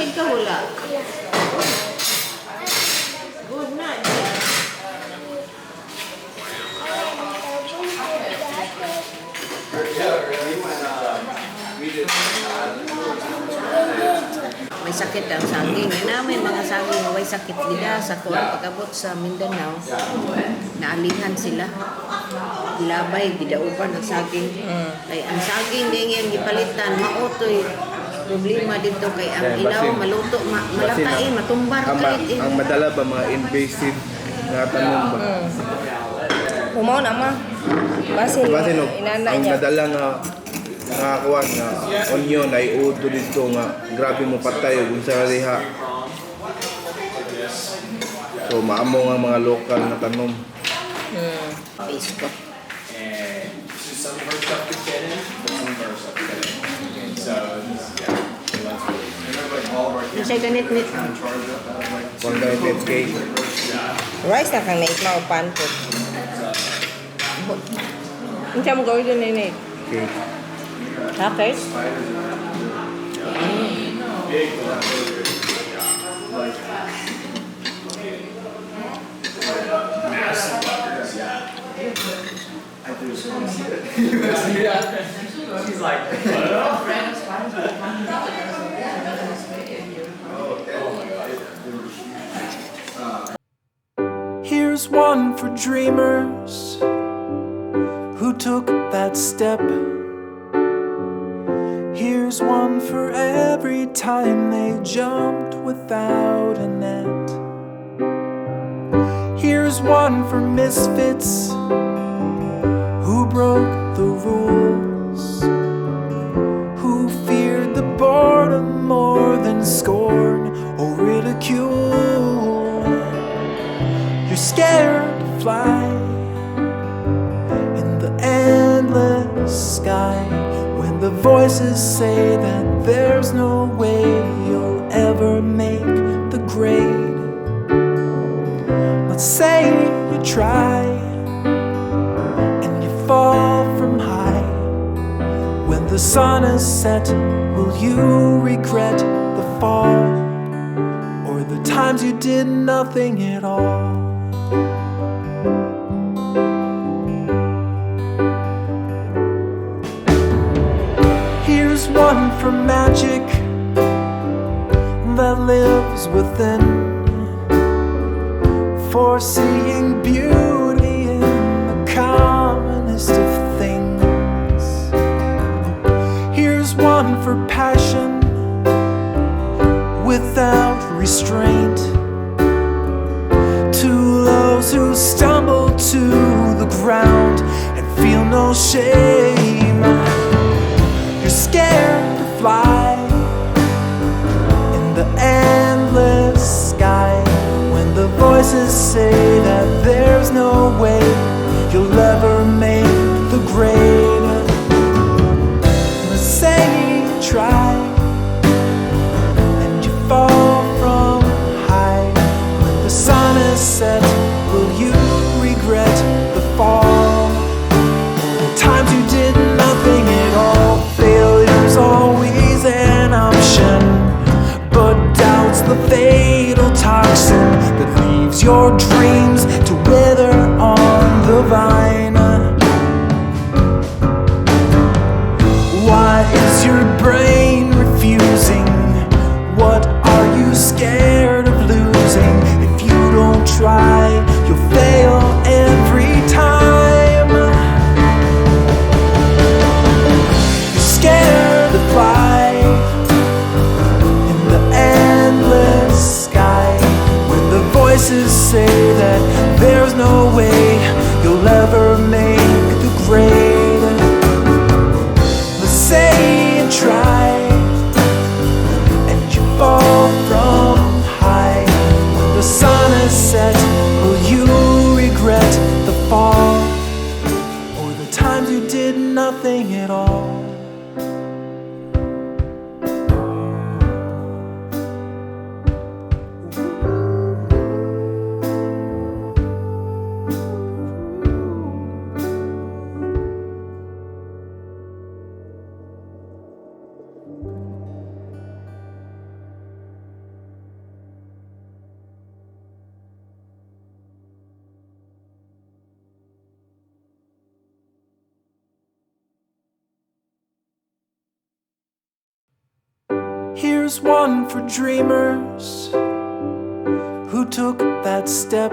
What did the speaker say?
Sakit ka wala? Good na. May sakit ang saging. May mga saging may sakit nila sa kuwan pag-abot sa Mindanao. Naalingan sila. Labay, bidaupan ang saging. Kaya ang saging din yung gipalitan, maotoy. Problema dito kay ang ilaw, maluto, malakay, matumbar. Ang madala ba mga invasive nga tanong ba? Umaw na ma. Basin no, inana ang niya. nadala nga kuwan nga onion ay udo dito nga grabe mo patay kung sa liha. So maamo nga mga lokal na tanom. Pisko. Some of our stuff could get in, but some of our stuff could get in. So, yeah, so that's really all of our Yung siya ganit-nit. Kung ganit cake. Rice na kang nait maupan po. Hindi mo gawin doon nait. Cake. Okay. She's like, Here's one for dreamers who took that step. Here's one for every time they jumped without a net. Here's one for misfits who broke the rules, who feared the boredom more than scorn or ridicule. You're scared to fly in the endless sky when the voices say that there's no way you'll ever make the grade. Let's say you try and you fall from high. When the sun is set, will you regret the fall or the times you did nothing at all? Here's one for magic that lives within, for seeing beauty in the commonest of things. Here's one for passion without restraint, to those who stumble to the ground and feel no shame. You're scared to fly in the endless sky when the voices say that there's no way you'll ever make the grade. Let's say you try and you fall from high. When the sun is set, will you regret the fall? The times you did nothing at all. Failure's always an option, but doubt's the fatal toxin that leaves your dreams to wither on the vine. Why is your brain refusing? What are you scared of losing? If you don't try, you'll fail every time. You're scared to fly in the endless sky when the voices say that there's no way you'll ever make the grade. Let's say you try and you fall from Here's one for dreamers who took that step